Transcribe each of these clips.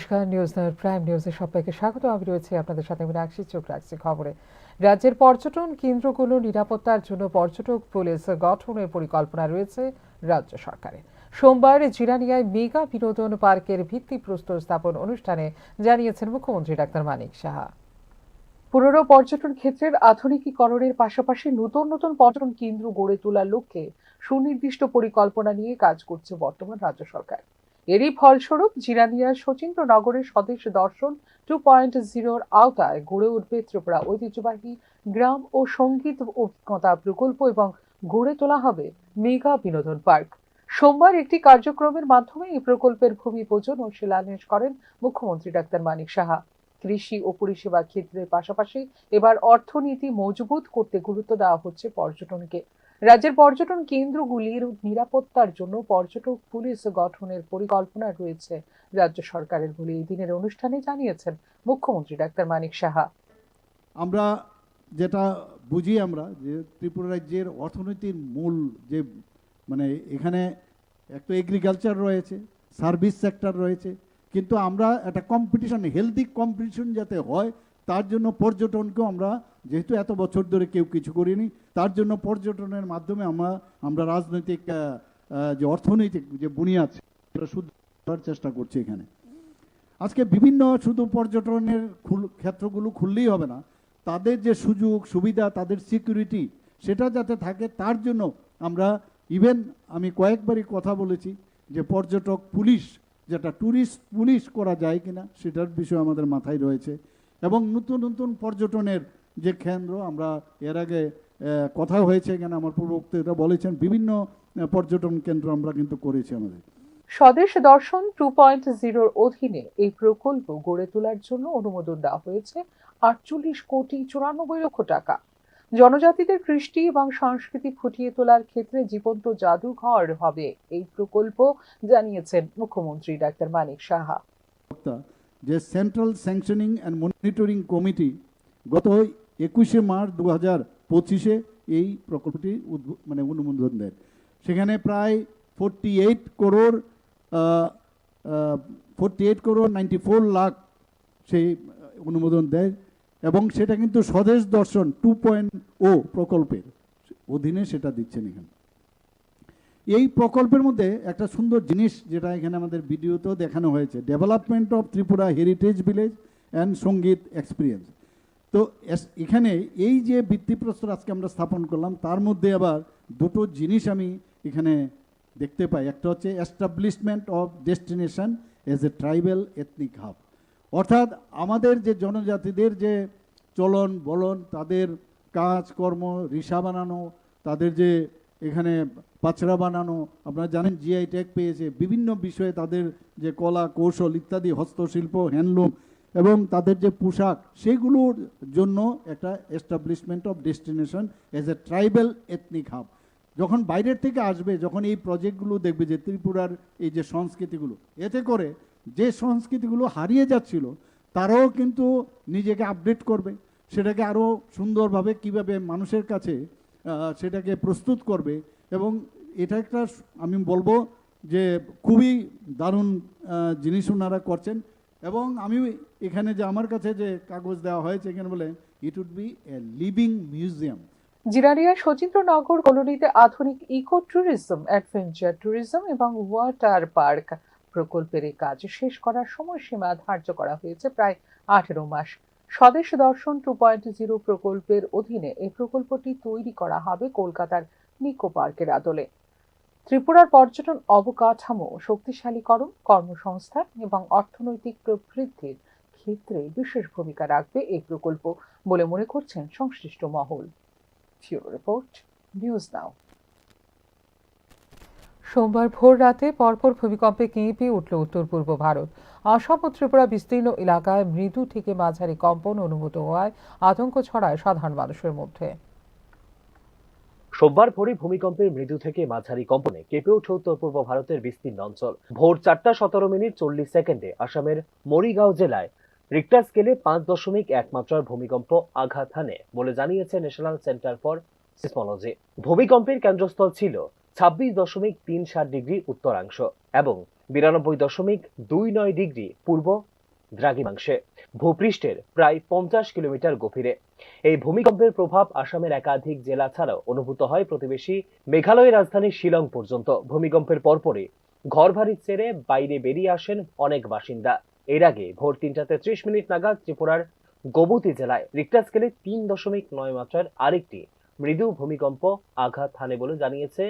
নমস্কার, news now prime নিউজে সবাইকে স্বাগত। আমি রয়েছে আপনাদের সাথে, আমি রাখছি চোখ রাখছি খবরে। রাজ্যের পর্যটন কেন্দ্রগুলো নিরাপত্তার জন্য পর্যটক পুলিশ গঠনের পরিকল্পনা রয়েছে রাজ্য সরকারের। সোমবার জিরানিয়ায় মেগা বিনোদন পার্কের ভিত্তিপ্রস্তর স্থাপন অনুষ্ঠানে জানিয়েছেন মুখ্যমন্ত্রী ডাক্তার মানিক সাহা। পুরনো পর্যটন ক্ষেত্রের আধুনিকীকরণের পাশাপাশি নতুন নতুন পর্যটন কেন্দ্র গড়ে তোলার লক্ষ্যে সুনির্দিষ্ট পরিকল্পনা নিয়ে কাজ করছে বর্তমান রাজ্য সরকার। এরই ফলস্বরূপ জিরানিয়ার শচীন্দ্রনগরের স্বদেশ দর্শন 2.0 আওতায় গড়ে উঠবে ত্রিপুরা ঐতিহ্যবাহী গ্রাম ও সঙ্গীত অভিজ্ঞতা প্রকল্প এবং গড়ে তোলা হবে মেগা বিনোদন পার্ক। সোমবার একটি কার্যক্রমের মাধ্যমে এই প্রকল্পের ভূমি পূজন ও শিলান্যাস করেন মুখ্যমন্ত্রী ডাক্তার মানিক সাহা। কৃষি ও পরিষেবা ক্ষেত্রের পাশাপাশি এবার অর্থনীতি মজবুত করতে গুরুত্ব দেওয়া হচ্ছে পর্যটনকে। রাজ্যের পর্যটন কেন্দ্রগুলির নিরাপত্তার জন্য পর্যটক পুলিশ গঠনের পরিকল্পনা রয়েছে রাজ্য সরকারের বলে এই দিনের অনুষ্ঠানে জানিয়েছেন মুখ্যমন্ত্রী ডাক্তার মানিক সাহা। আমরা যেটা বুঝি আমরা যে ত্রিপুরা রাজ্যের অর্থনীতির মূল যে এখানে একটা এগ্রিকালচার রয়েছে, সার্ভিস সেক্টর রয়েছে, কিন্তু আমরা একটা কম্পিটিশন, হেলদি কম্পিটিশন যাতে হয় তার জন্য পর্যটনকেও আমরা, যেহেতু এত বছর ধরে কেউ কিছু করিনি, তার জন্য পর্যটনের মাধ্যমে আমরা রাজনৈতিক যে অর্থনৈতিক যে বুনিয়াদ সেটা শুদ্ধ করার চেষ্টা করছি। এখানে আজকে বিভিন্ন শুধু পর্যটনের ক্ষেত্রগুলো খুললেই হবে না, তাদের যে সুযোগ সুবিধা, তাদের সিকিউরিটি সেটা যাতে থাকে তার জন্য আমরা ইভেন আমি কয়েকবারই কথা বলেছি যে পর্যটক পুলিশ, যেটা ট্যুরিস্ট পুলিশ করা যায় কিনা সেটার বিষয় আমাদের মাথায় রয়েছে। এবং নতুন নতুন পর্যটনের যে কেন্দ্র, আমরা এর আগে কথা হয়েছে এখানে, আমার পূর্ববর্তী এটা বলেছেন, বিভিন্ন পর্যটন কেন্দ্র আমরা কিন্তু করেছি আমাদের। স্বদেশ দর্শন 2.0 অধীনে এই প্রকল্প গড়ে তোলার জন্য অনুমোদন দেওয়া হয়েছে 48,94,00,000 টাকা। জনজাতিদের কৃষ্টি এবং সংস্কৃতি ফুটিয়ে তোলার ক্ষেত্রে জীবন্ত জাদুঘর হবে এই প্রকল্প, জানিয়েছেন মুখ্যমন্ত্রী ডাক্তার মানিক সাহা। যে central sanctioning and monitoring committee গত 21শে মার্চ 2025 এই প্রকল্পটি অনুমোদন দেয়। সেখানে প্রায় 48 করোড় 94 লাখ সেই অনুমোদন দেয়, এবং সেটা কিন্তু স্বদেশ দর্শন 2.0 প্রকল্পের অধীনে সেটা দিচ্ছেন। এখানে এই প্রকল্পের মধ্যে একটা সুন্দর জিনিস যেটা এখানে আমাদের ভিডিওতেও দেখানো হয়েছে, development of Tripura heritage village and সঙ্গীত এক্সপিরিয়েন্স। তো এখানে এই যে ভিত্তিপ্রস্তর আজকে আমরা স্থাপন করলাম, তার মধ্যে আবার দুটো জিনিস আমি এখানে দেখতে পাই। একটা হচ্ছে establishment of destination as a tribal ethnic hub, অর্থাৎ আমাদের যে জনজাতিদের যে চলন বলন, তাদের কাজকর্ম, রিসা বানানো, তাদের যে এখানে পাচড়া বানানো, আপনারা জানেন জিআই ট্যাগ পেয়েছে, বিভিন্ন বিষয়ে তাদের যে কলা কৌশল ইত্যাদি, হস্তশিল্প, হ্যান্ডলুম এবং তাদের যে পোশাক, সেগুলোর জন্য একটা establishment of destination as a tribal ethnic hub. যখন বাইরের থেকে আসবে, যখন এই প্রজেক্টগুলো দেখবে যে ত্রিপুরার এই যে সংস্কৃতিগুলো, এতে করে যে সংস্কৃতিগুলো হারিয়ে যাচ্ছিল তারাও কিন্তু নিজেকে আপডেট করবে, সেটাকে আরও সুন্দরভাবে কিভাবে মানুষের কাছে সেটাকে প্রস্তুত করবে। এবং এটা একটা আমি বলবো যে খুবই দারুণ জিনিস ওনারা করছেন। এবং আমি এখানে যে আমার কাছে যে কাগজ দেওয়া হয়েছে, এখানে বলে it would be a living museum. জিরানিয়ার শচীন্দ্রনগর কলোনিতে আধুনিক ইকো ট্যুরিজম, অ্যাডভেঞ্চার ট্যুরিজম এবং ওয়াটার পার্ক প্রকল্পের এই কাজ শেষ করার সময়সীমা ধার্য করা হয়েছে প্রায় 18 মাস। স্বদেশ দর্শন 2.0 প্রকল্পের অধীনে এই প্রকল্পটি তৈরি করা হবে কলকাতার নিকো পার্কের আদলে। ত্রিপুরার পর্যটন অবকাঠামো শক্তিশালীকরণ, কর্মসংস্থান এবং অর্থনৈতিক প্রবৃদ্ধির ক্ষেত্রে বিশেষ ভূমিকা রাখবে এই প্রকল্প বলে মনে করছেন সংশ্লিষ্ট মহল। রিপোর্ট, নিউজ নাও। সোমবার ভোর রাতে পরপর ভূমিকম্পে কেঁপে উঠল উত্তর পূর্ব ভারত। আসাম ও ত্রিপুরা বিস্তীর্ণ এলাকায় মৃদু থেকে মাঝারি কম্পন অনুভূত হওয়ায় আতঙ্ক ছড়ায় সাধারণ মানুষের মধ্যে। সোমবার ভোরে ভূমিকম্পের মৃদু থেকে মাঝারি কম্পনে কেঁপে উঠে উত্তর পূর্ব ভারতের বিস্তীর্ণ অঞ্চল। ভোর 4:17 40 সেকেন্ডে আসামের মরিগাঁও জেলায় রিক্টার স্কেলে 5.1 মাত্রার ভূমিকম্প আঘাত হানে বলে জানিয়েছে ন্যাশনাল সেন্টার ফর সিসমোলজি। ভূমিকম্পের কেন্দ্রস্থল ছিল 26.37 ডিগ্রি উত্তরাংশ এবং 92.29 ডিগ্রি পূর্ব দ্রাঘিমাংশে, ভূপৃষ্ঠের প্রায় 50 কিলোমিটার গভীরে। এই ভূমিকম্পের প্রভাব আসামের একাধিক জেলা ছাড়াও অনুভূত হয় প্রতিবেশী মেঘালয়ের রাজধানী শিলং পর্যন্ত। ভূমিকম্পের পরপরই ঘরবাড়ি ছেড়ে বাইরে বেরিয়ে আসেন অনেক বাসিন্দা। এর আগে ভোর 3:30 নাগাদ ত্রিপুরার গোমতী জেলায় রিক্টার স্কেলে 3.9 মাত্রার আরেকটি মৃদু ভূমিকম্প আঘাত হানে বলে জানিয়েছে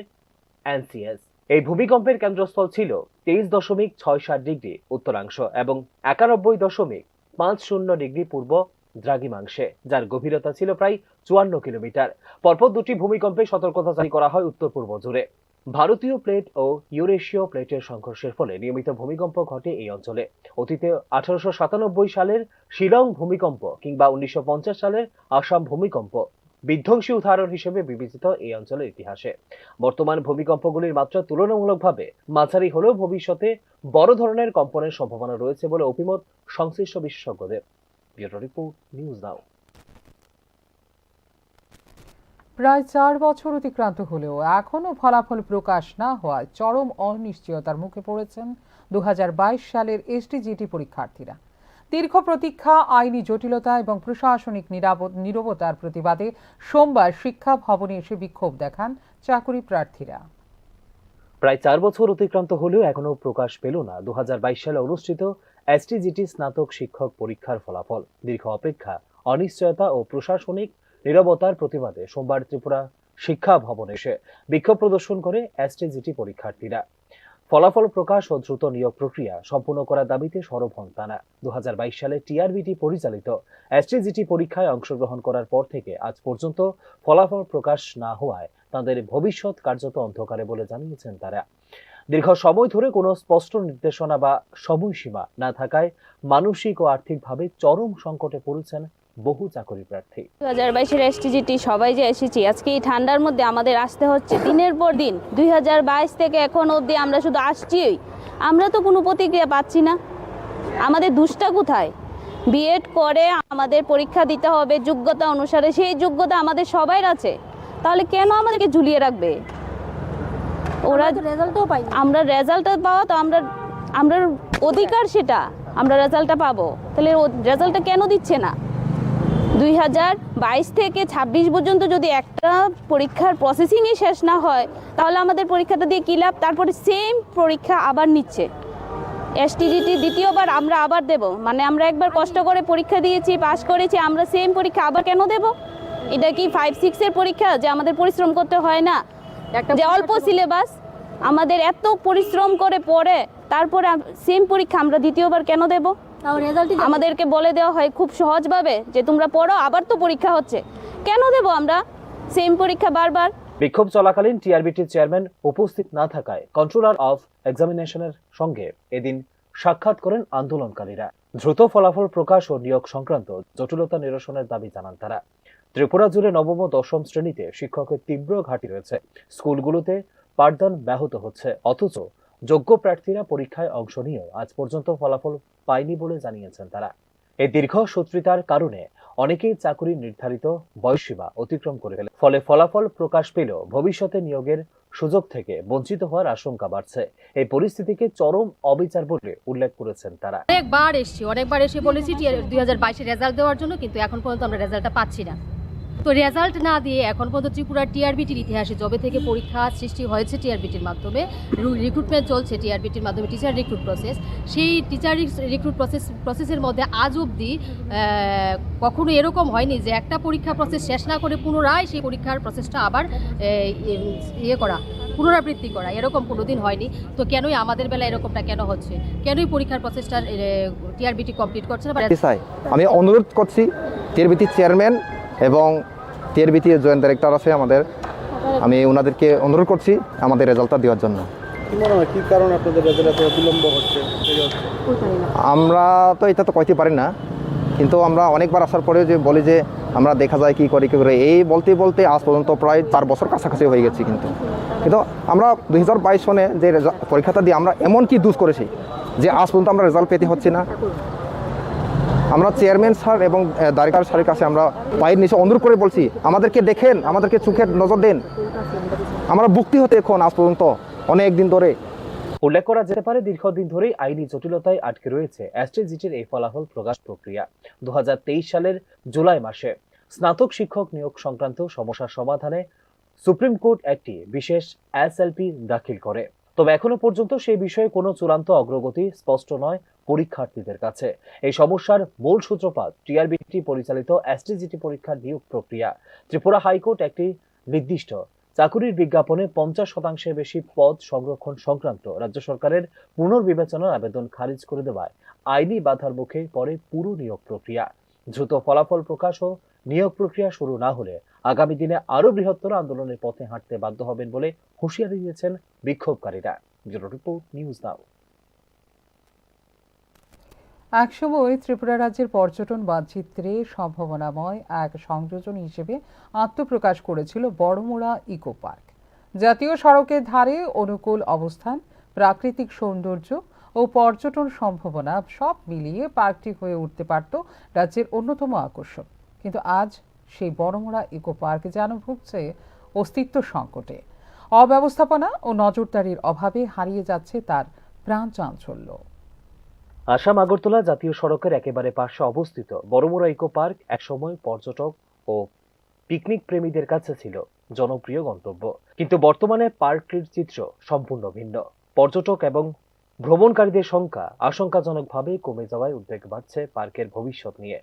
এনসিএস। এই ভূমিকম্পের কেন্দ্রস্থল ছিল 23.67 ডিগ্রি উত্তরাংশ এবং 91.50 ডিগ্রি পূর্ব দ্রাঘিমাংশে, যার গভীরতা ছিল প্রায় 54 কিলোমিটার। পরপর দুটি ভূমিকম্পে সতর্কতা জারি করা হয় উত্তর পূর্ব জুড়ে। ভারতীয় প্লেট ও ইউরেশীয় প্লেটের সংঘর্ষের ফলে নিয়মিত ভূমিকম্প ঘটে এই অঞ্চলে। অতীতে 1897 সালের শিলং ভূমিকম্প কিংবা 1950 সালের আসাম ভূমিকম্প বিধ্বংসী উদাহরণ হিসেবে বিবেচিত এই অঞ্চলের ইতিহাসে। বর্তমান ভূমিকম্পগুলির মাত্রা তুলনামূলকভাবে মাঝারি হলেও ভবিষ্যতে বড় ধরনের কম্পনের সম্ভাবনা রয়েছে বলে অভিমত সংশ্লিষ্ট বিশেষজ্ঞদের। ব্যুরো রিপোর্ট, নিউজ নাও। প্রায় 4 বছর অতিক্রান্ত হলেও এখনও ফলাফল প্রকাশ না হওয়ায় চরম অনিশ্চয়তার মুখে পড়েছেন 2022 সালের এসটিজিটি পরীক্ষার্থীরা। দীর্ঘ প্রতীক্ষা, আইনি জটিলতা এবং প্রশাসনিক নীরবতার প্রতিবাদে সোমবার শিক্ষা ভবনে এসে বিক্ষোভ দেখান চাকরি প্রার্থীরা। প্রায় 4 বছর অতিক্রান্ত হলেও এখনো প্রকাশ পেল না 2022 সালে অনুষ্ঠিত এসটিজিটি স্নাতক শিক্ষক পরীক্ষার ফলাফল। দীর্ঘ অপেক্ষা, অনিশ্চয়তা ও প্রশাসনিক নীরবতার প্রতিবাদে সোমবার ত্রিপুরা শিক্ষা ভবনে এসে বিক্ষোভ প্রদর্শন করে এসটিজিটি পরীক্ষার্থীরা। ফলাফল প্রকাশ ও দ্রুত নিয়োগ প্রক্রিয়া সম্পূর্ণ করার দাবিতে সরব হন তারা। 2022 সালে টিআরবিটি পরিচালিত এসটিজিটি পরীক্ষায় অংশগ্রহণ করার পর থেকে আজ পর্যন্ত ফলাফল প্রকাশ না হওয়ায় তাদের ভবিষ্যৎ কার্যত অন্ধকারে বলে জানিয়েছেন তারা। দীর্ঘ সময় ধরে কোনো স্পষ্ট নির্দেশনা বা সময়সীমা না থাকায় মানসিক ও আর্থিকভাবে চরম সংকটে পড়েছেন বহু চাকরি প্রার্থী। 2022 এসটিজিটি সবাই যে এসেছি, আজকে এই ঠান্ডার মধ্যে আমাদের আসতে হচ্ছে দিনের পর দিন। 2022 থেকে এখন অবধি আমরা শুধু আসছি, আমরা তো কোনো প্রতিক্রিয়া পাচ্ছি না। আমাদের দুষ্টা কোথায়? বিএড করে আমাদের পরীক্ষা দিতে হবে যোগ্যতা অনুসারে, সেই যোগ্যতা আমাদের সবার আছে, তাহলে কেন আমাদেরকে ঝুলিয়ে রাখবে ওরা? আমরা রেজাল্টটা পাওয়া তো আমরা অধিকার, সেটা আমরা রেজাল্টটা পাবো, তাহলে রেজাল্টটা কেন দিচ্ছে না? 2022 থেকে 26 পর্যন্ত যদি একটা পরীক্ষার প্রসেসিংই শেষ না হয়, তাহলে আমাদের পরীক্ষাটা দিয়ে কী লাভ? তারপরে সেম পরীক্ষা আবার নিচ্ছে এসটিজিটি, দ্বিতীয়বার আমরা আবার দেব। মানে আমরা একবার কষ্ট করে পরীক্ষা দিয়েছি, পাস করেছি, আমরা সেম পরীক্ষা আবার কেন দেব? এটা কি 5-6 এর পরীক্ষা যে আমাদের পরিশ্রম করতে হয় না? যে অল্প সিলেবাস, আমাদের এত পরিশ্রম করে পড়ে তারপরে সেম পরীক্ষা আমরা দ্বিতীয়বার কেন দেব? আমাদেরকে বলে দেওয়া হয় খুব সহজভাবে যে তোমরা পড়ো, আবার তো পরীক্ষা হচ্ছে, কেন দেব আমরা সেম পরীক্ষা বারবার? বিক্ষোভ চলাকালীন টিআরবিটির চেয়ারম্যান উপস্থিত না থাকায় কন্ট্রোলার অফ এক্সামিনেশনের সঙ্গে এদিন সাক্ষাৎ করেন আন্দোলনকারীরা। দ্রুত ফলাফল প্রকাশ ও নিয়োগ সংক্রান্ত জটিলতা নিরসনের দাবি জানান তারা। ত্রিপুরা জুড়ে নবম ও দশম শ্রেণীতে শিক্ষকের তীব্র ঘাটতি রয়েছে। স্কুলগুলোতে পাঠদান ব্যাহত হচ্ছে, অথচ যোগ্য প্রার্থীরা পরীক্ষায় অংশ নিয়েও আজ পর্যন্ত ফলাফল পায়নি বলে জানিয়েছেন তারা। এই দীর্ঘ সূত্রিতার কারণে অনেকেই চাকরির নির্ধারিত বয়সসীমা অতিক্রম করে ফেলে, ফলে ফলাফল প্রকাশ পেলেও ভবিষ্যতে নিয়োগের সুযোগ থেকে বঞ্চিত হওয়ার আশঙ্কা বাড়ছে। এই পরিস্থিতিকে চরম অবিচার বলে উল্লেখ করেছেন তারা। অনেকবার এসে বলেছি 2022 রেজাল্ট দেওয়ার জন্য, কিন্তু এখন পর্যন্ত আমরা রেজাল্টটা পাচ্ছি না। তো রেজাল্ট না দিয়ে এখন পর্যন্ত ত্রিপুরার টিআরবিটির ইতিহাসে যবে থেকে পরীক্ষা সৃষ্টি হয়েছে টিআরবিটির মাধ্যমে, রিক্রুটমেন্ট চলছে টিআরবিটির মাধ্যমে, টিচার রিক্রুট প্রসেস, সেই টিচার রিক্রুট প্রসেসের মধ্যে আজ অবধি কখনো এরকম হয়নি যে একটা পরীক্ষা প্রসেস শেষ না করে পুনরায় সেই পরীক্ষার প্রসেসটা আবার পুনরাবৃত্তি করা, এরকম কোনোদিন হয়নি। তো কেনই আমাদের বেলা এরকমটা কেন হচ্ছে? কেনই পরীক্ষার প্রসেসটা টিআরবিটি কমপ্লিট করছে না? আমি অনুরোধ করছি টিআরবিটির চেয়ারম্যান এবং টিআরবিটির জয়েন্ট ডাইরেক্টর আছে আমাদের, আমি ওনাদেরকে অনুরোধ করছি আমাদের রেজাল্টটা দেওয়ার জন্য। কি মনে হয় কি কারণে আপনাদের রেজাল্ট এত বিলম্ব হচ্ছে? আমরা তো এটা তো কইতে পারি না, কিন্তু আমরা অনেকবার আসার পরে যে বলি যে আমরা দেখা যায় কী করে এই বলতে বলতে আজ পর্যন্ত প্রায় 4 বছর কাছাকাছি হয়ে গেছি। কিন্তু আমরা 2022 সনে যে পরীক্ষাটা দিয়ে আমরা এমন কি দোষ করেছি যে আজ পর্যন্ত আমরা রেজাল্ট পেতে হচ্ছে না? আমরা চেয়ারম্যান স্যার এবং ডাইরেক্টর স্যারের কাছে আমরা পায়ের নিচে অনুরোধ করে বলছি, আমাদেরকে দেখেন, আমাদেরকে চোখের নজর দেন। আমরা ভুক্তি হতে এখন আজ পর্যন্ত অনেক দিন ধরে উল্লেখ করা যেতে পারে, দীর্ঘদিন ধরেই আইনি জটিলতায় আটকে রয়েছে এসটিজিটির এই ফলাফল প্রকাশ প্রক্রিয়া। 2023 সালের জুলাই মাসে স্নাতক শিক্ষক নিয়োগ সংক্রান্ত সমস্যার সমাধানে সুপ্রিম কোর্ট একটি বিশেষ এসএলপি দাখিল করে। তবে এখনো পর্যন্ত সেই বিষয়ে কোনো চূড়ান্ত অগ্রগতি স্পষ্ট নয় পরীক্ষার্থীদের কাছে। এই সমস্যার মূল সূত্রপাত টিআরবিটি পরিচালিত এসটিজিটি পরীক্ষার নিয়োগ প্রক্রিয়া। ত্রিপুরা হাইকোর্ট একটি নির্দিষ্ট চাকুরির বিজ্ঞাপনে 50% বেশি পদ সংরক্ষণ সংক্রান্ত রাজ্য সরকারের পুনর্বিবেচনার আবেদন খারিজ করে দেওয়ায় আইনি বাধার মুখে পড়ে পুরো নিয়োগ প্রক্রিয়া। দ্রুত ফলাফল প্রকাশ ও নিয়োগ প্রক্রিয়া শুরু না হলে আগামী দিনে আরো বৃহত্তর আন্দোলনের পথে হাঁটতে বাধ্য হবেন বলে হুঁশিয়ারি দিয়েছেন বিক্ষোভকারীরা। ব্যুরো রিপোর্ট, নিউজ নাও। একসময় ত্রিপুরা রাজ্যের পর্যটন মানচিত্রে সম্ভাবনাময় এক সংযোজন হিসেবে আত্মপ্রকাশ করেছিল বড়মুড়া ইকো পার্ক। জাতীয় সড়কের ধারে অনুকূল অবস্থান, প্রাকৃতিক সৌন্দর্য ও পর্যটন সম্ভাবনা সব মিলিয়ে পার্কটি হয়ে উঠতে পারত রাজ্যের অন্যতম আকর্ষণ। কিন্তু আজ সেই বড়মুড়া ইকো পার্ক যেন ভুগছে অস্তিত্ব সংকটে। অব্যবস্থাপনা ও নজরদারির অভাবে হারিয়ে যাচ্ছে তার প্রাণ চাঞ্চল্য। আসাম আগরতলা জাতীয় সড়কের একেবারে পাশে অবস্থিত বড়মুড়া ইকো পার্ক একসময় পর্যটক ও পিকনিক প্রেমীদের কাছে ছিল জনপ্রিয় গন্তব্য। কিন্তু বর্তমানে পার্কটির চিত্র সম্পূর্ণ ভিন্ন। পর্যটক এবং ভ্রমণকারীদের সংখ্যা আশঙ্কাজনকভাবে কমে যাওয়ায় উদ্বেগ বাড়ছে পার্কের ভবিষ্যৎ নিয়ে।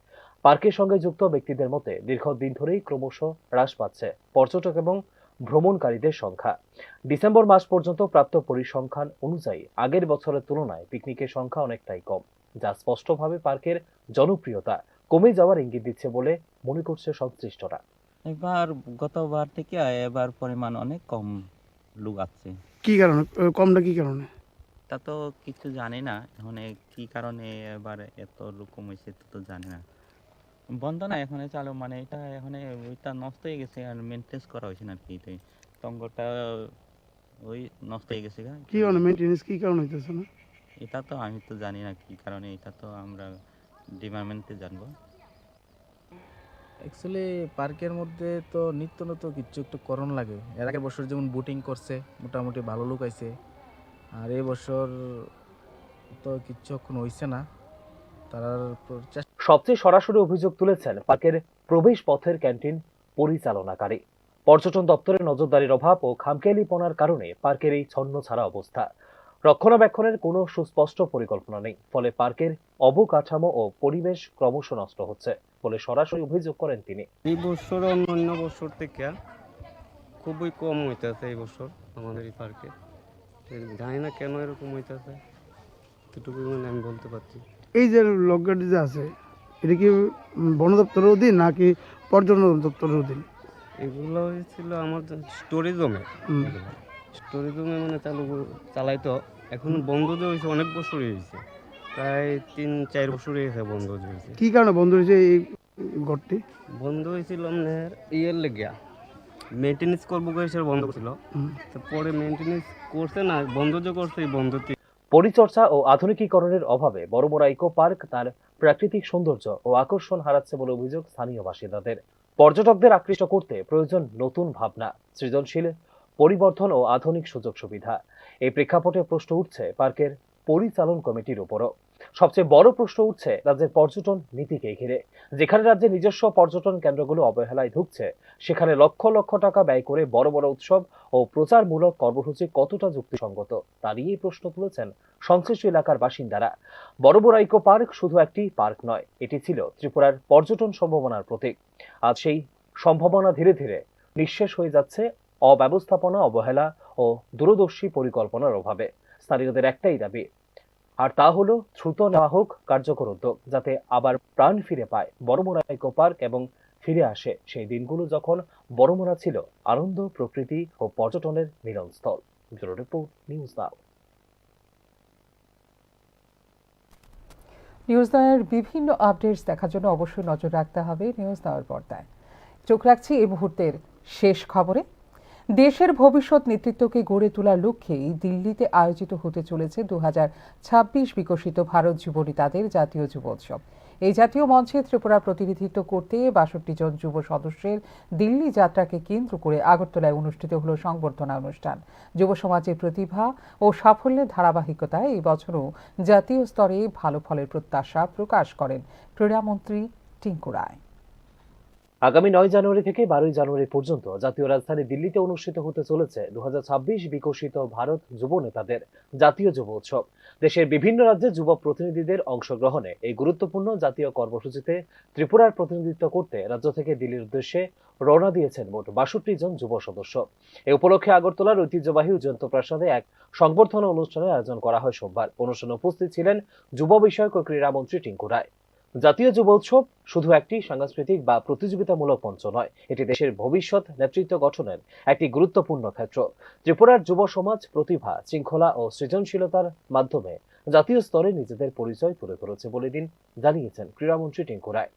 পার্কের সঙ্গে যুক্ত ব্যক্তিদের মতে দীর্ঘদিন ধরেই ক্রমশ হ্রাস পাচ্ছে পর্যটক এবং ভ্রমণকারীদের সংখ্যা। ডিসেম্বর মাস পর্যন্ত প্রাপ্ত পরিসংখ্যান অনুযায়ী আগের বছরের তুলনায় পিকনিকের সংখ্যা অনেকটাই কম, যা স্পষ্টভাবে পার্কের জনপ্রিয়তা কমে যাওয়ার ইঙ্গিত দিচ্ছে বলে মনে করছে সংশ্লিষ্টরা। এবার গতবার থেকে এবার পরিমাণ অনেক কম লোক আছে। কি কারণে কমটা কি কারণে? তা তো কিছু জানি না, এখন কি কারণে এবার এত লোক কমেছে তো জানি না। বন্ধ না এখন চালু, মানে এটা এখন ওইটা নষ্ট হয়ে গেছে আর মেনটেন্স করা হয়েছে না আর কি, টঙ্গটা ওই নষ্ট হয়ে গেছে। কি কারণে মেইনটেনেন্স কি কারণে হইতেছে না? এটা তো আমি তো জানি না কি কারণে, এটা তো আমরা ডিপার্টমেন্টে জানবো। অ্যাকচুয়ালি পার্কের মধ্যে তো নিত্য নতুন কিছু একটু করণ লাগে। এর আগের বছর যেমন বোটিং করছে, মোটামুটি ভালো লোক আইছে, আর এই বছর তো কিচ্ছু এখন হইছে না। তার সবচেয়ে সরাসরি অভিযোগ তুলেছেন পার্কের প্রবেশ পথের ক্যান্টিন পরিচালনাকারী। পর্যটন দপ্তরের নজরদারির অভাব ও খামখেয়ালিপনার কারণে পার্কের এই ছন্নছাড়া অবস্থা। রক্ষণাবেক্ষণের কোনো সুস্পষ্ট পরিকল্পনা নেই, ফলে পার্কের অবকাঠামো ও পরিবেশ ক্রমশ নষ্ট হচ্ছে বলে সরাসরি অভিযোগ করেন তিনি। এই বছর অন্যান্য বছর থেকে খুবই কম হইতেছে এই বছর আমাদের এই পার্কে। জানি না কেন এরকম হইতেছে, এটুকু মানে আমি বলতে পারছি। এই যে লকগার্ড যে আছে, এটা কি বন দপ্তরের অধীন নাকি পর্যটন দপ্তরের অধীন? এগুলো হয়েছিল আমার স্টোরিজমে, মানে চালাইতো। এখন বন্ধ যে হয়েছে অনেক বছরই হয়েছে, প্রায় 3-4 বছরই হয়েছে বন্ধ হয়েছে। কি কারণে বন্ধ হয়েছে এই ঘরটি? বন্ধ হয়েছিল আপনার ইয়ের লেগিয়া মেনটেন্স করবো করে বন্ধ ছিল, পরে মেনটেন্স করছে না, বন্ধ যে করছে এই বন্ধ। পরিচর্যা ও আধুনিকীকরণের অভাবে বড়মুড়া ইকো পার্ক তার প্রাকৃতিক সৌন্দর্য ও আকর্ষণ হারাচ্ছে বলে অভিযোগ স্থানীয় বাসিন্দাদের। পর্যটকদের আকৃষ্ট করতে প্রয়োজন নতুন ভাবনা, সৃজনশীল পরিবর্তন ও আধুনিক সুযোগ সুবিধা। এই প্রেক্ষাপটে প্রশ্ন উঠছে পার্কের পরিচালন কমিটির উপরও। সবচেয়ে বড় প্রশ্ন উঠছে রাজ্যের পর্যটন নীতিকে ঘিরে। যেখানে রাজ্যের নিজস্ব পর্যটন কেন্দ্রগুলো অবহেলায় ঢুকছে, সেখানে লক্ষ লক্ষ টাকা ব্যয় করে বড় বড় উৎসব ও প্রচারমূলক কর্মসূচি কতটা যুক্তিসঙ্গত তা নিয়েই প্রশ্ন তুলেছেন সংশ্লিষ্ট এলাকার বাসিন্দারা। বড়মুড়া ইকো পার্ক শুধু একটি পার্ক নয়, এটি ছিল ত্রিপুরার পর্যটন সম্ভাবনার প্রতীক। আজ সেই সম্ভাবনা ধীরে ধীরে নিঃশেষ হয়ে যাচ্ছে অব্যবস্থাপনা, অবহেলা ও দূরদর্শী পরিকল্পনার অভাবে। স্থানীয়দের একটাই দাবি, আর তা হলো দ্রুত নেওয়া হোক কার্যকর উদ্যোগ, যাতে আবার প্রাণ ফিরে পায় বড়মুড়া ইকো পার্ক এবং ফিরে আসে সেই দিনগুলো যখন বড়মুড়া ছিল আনন্দ, প্রকৃতি ও পর্যটনের মিলনস্থল। Bureau report, news now. News নাওয়ের বিভিন্ন আপডেটস দেখার জন্য অবশ্যই নজর রাখতে হবে নিউজ নাওয়ের পর্দায়। চোখ রাখছি এই মুহূর্তের শেষ খবরে। দেশের ভবিষ্যৎ নেতৃত্বকে গড়ে তোলার লক্ষ্যেই দিল্লিতে আয়োজিত হতে চলেছে 2026 বিকশিত ভারত যুব নেতাদের জাতীয় যুবোৎসব। এই জাতীয় মঞ্চে ত্রিপুরার প্রতিনিধিত্ব করতে ৬২ জন যুব সদস্যের দিল্লি যাত্রাকে কেন্দ্র করে আগরতলায় অনুষ্ঠিত হল সংবর্ধনা অনুষ্ঠান। যুব সমাজের প্রতিভা ও সাফল্যের ধারাবাহিকতায় এই বছরও জাতীয় স্তরে ভালো ফলের প্রত্যাশা প্রকাশ করেন ক্রীড়ামন্ত্রী টিঙ্কু রায়। আগামী ৯ জানুয়ারি থেকে ১২ জানুয়ারি পর্যন্ত জাতীয় রাজধানী দিল্লিতে অনুষ্ঠিত হতে চলেছে ২০২৬ বিকশিত ভারত যুব নেতাদের জাতীয় যুব উৎসব। দেশের বিভিন্ন রাজ্যে যুব প্রতিনিধিদের অংশগ্রহণে এই গুরুত্বপূর্ণ জাতীয় কর্মসূচিতে ত্রিপুরার প্রতিনিধিত্ব করতে রাজ্য থেকে দিল্লির উদ্দেশ্যে রওনা দিয়েছেন মোট ৬২ জন যুব সদস্য। এ উপলক্ষে আগরতলার ঐতিহ্যবাহী উজ্জন্ত প্রাসাদে এক সংবর্ধনা অনুষ্ঠানের আয়োজন করা হয় সোমবার। অনুষ্ঠানে উপস্থিত ছিলেন যুব বিষয়ক ও ক্রীড়ামন্ত্রী টিঙ্কু রায়। জাতীয় যুব উৎসব শুধু একটি সাংস্কৃতিক বা প্রতিযোগিতামূলক মঞ্চ নয়, এটি দেশের ভবিষ্যৎ নেতৃত্ব গঠনের একটি গুরুত্বপূর্ণ ক্ষেত্র। ত্রিপুরার যুব সমাজ প্রতিভা, শৃঙ্খলা ও সৃজনশীলতার মাধ্যমে জাতীয় স্তরে নিজেদের পরিচয় তুলে ধরেছে বলে জানিয়েছেন ক্রীড়ামন্ত্রী টিঙ্কু রায়।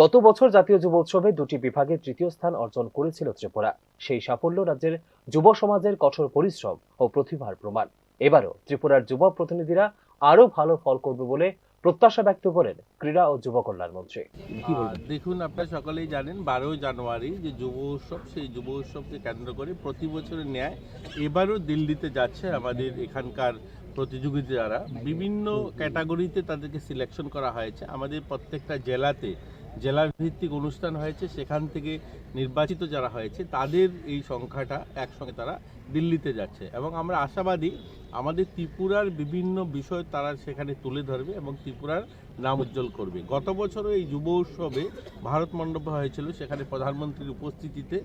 গত বছর জাতীয় যুব উৎসবে ২টি বিভাগে তৃতীয় স্থান অর্জন করেছিল ত্রিপুরা। সেই সাফল্য রাজ্যের যুব সমাজের কঠোর পরিশ্রম ও প্রতিভার প্রমাণ। এবারও ত্রিপুরার যুব প্রতিনিধিরা আরো ভালো ফল করবে বলে প্রত্যাশা ব্যক্ত করেন ক্রীড়া ও যুব কল্যাণ মন্ত্রী। দেখুন, আপনারা সকলেই জানেন ১২ জানুয়ারি যে যুব উৎসব, সেই যুব উৎসবকে কেন্দ্র করে প্রতি বছরের ন্যায় এবারও দিল্লিতে যাচ্ছে আমাদের এখানকার প্রতিযোগিতারা। বিভিন্ন ক্যাটাগরিতে তাদেরকে সিলেকশন করা হয়েছে। আমাদের প্রত্যেকটা জেলাতে জেলা ভিত্তিক অনুষ্ঠান হয়েছে, সেখান থেকে নির্বাচিত যারা হয়েছে তাদের এই সংখ্যাটা একসঙ্গে তারা দিল্লিতে যাচ্ছে এবং আমরা আশাবাদী আমাদের ত্রিপুরার বিভিন্ন বিষয় তারা সেখানে তুলে ধরবে এবং ত্রিপুরার নাম উজ্জ্বল করবে। গত বছরও এই যুব উৎসবে ভারত মণ্ডপে হয়েছিল, সেখানে প্রধানমন্ত্রীর উপস্থিতিতে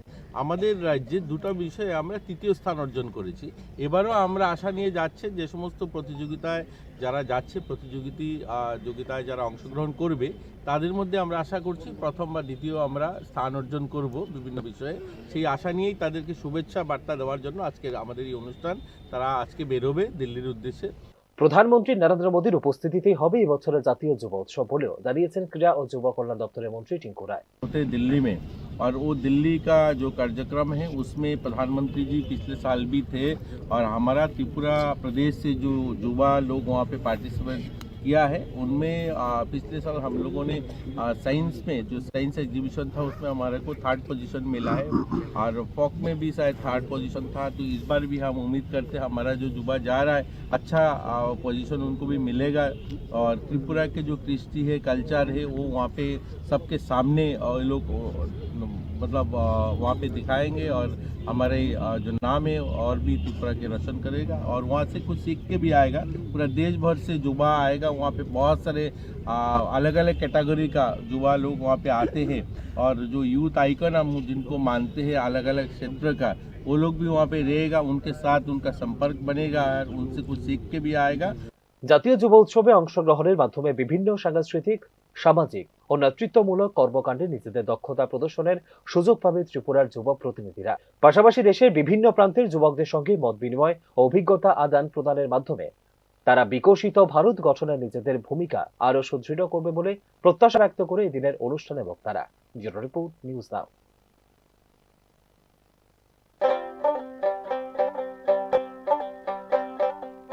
আমাদের রাজ্যে দুটো বিষয়ে আমরা তৃতীয় স্থান অর্জন করেছি। এবারও আমরা আশা নিয়ে যাচ্ছে যে সমস্ত প্রতিযোগিতায় যারা যাচ্ছে, প্রতিযোগিতায় যারা অংশগ্রহণ করবে তাদের মধ্যে আমরা আশা করছি প্রথম বা দ্বিতীয় আমরা স্থান অর্জন করব বিভিন্ন বিষয়ে। সেই আশা নিয়েই তাদেরকে শুভেচ্ছা বার্তা দেওয়ার জন্য আজকে আমাদের এই অনুষ্ঠান। তারা আজকে বেরোবে দিল্লির উদ্দেশ্যে। প্রধানমন্ত্রী নরেন্দ্র মোদীর উপস্থিতিতেই হবে এই বছরের জাতীয় যুব উৎসব বলেও জানিয়েছেন ক্রীড়া ও যুব কল্যাণ দপ্তরের মন্ত্রী টিঙ্কু রায়। दिल्ली में और वो दिल्ली का जो कार्यक्रम है उसमें प्रधानमंत्री जी पिछले साल भी थे और हमारा त्रिपुरा प्रदेश से जो युवा लोग वहाँ पे पार्टिसिपेट किया है उनमें पिछले साल हम लोगों ने साइंस में जो साइंस एग्जीबिशन था उसमें हमारे को 3rd पोजीशन मिला है और फोक में भी शायद 3rd पोजीशन था। तो इस बार भी हम उम्मीद करते हैं हमारा जो युवा जा रहा है अच्छा पोजीशन उनको भी मिलेगा और त्रिपुरा के जो कृष्टि है, कल्चर है, वो वहाँ पे सबके सामने लोग मतलब वहाँ पे दिखाएंगे और हमारे जो नाम है और भी त्रिपुरा के रोशन करेगा और वहाँ से कुछ सीख के भी आएगा। पूरा देश भर से युवा आएगा, वहाँ पे बहुत सारे अलग अलग कैटेगरी का युवा लोग वहाँ पे आते हैं और जो यूथ आइकन हम जिनको मानते हैं अलग अलग क्षेत्र का, वो लोग भी वहाँ पे रहेगा, उनके साथ उनका संपर्क बनेगा और उनसे कुछ सीख के भी आएगा। জাতীয় যুব উৎসবে অংশগ্রহণের মাধ্যমে বিভিন্ন সাংস্কৃতিক, সামাজিক ও নেতৃত্বমূলক কর্মকাণ্ডে নিজেদের দক্ষতা প্রদর্শনের সুযোগ পাবে ত্রিপুরার যুব প্রতিনিধিরা। পাশাপাশি দেশের বিভিন্ন প্রান্তের যুবকদের সঙ্গে মত বিনিময় ও অভিজ্ঞতা আদান প্রদানের মাধ্যমে তারা বিকশিত ভারত গঠনে নিজেদের ভূমিকা আরও সুদৃঢ় করবে বলে প্রত্যাশা ব্যক্ত করে এই দিনের অনুষ্ঠানে বক্তারা। ব্যুরো রিপোর্ট, নিউজ নাও।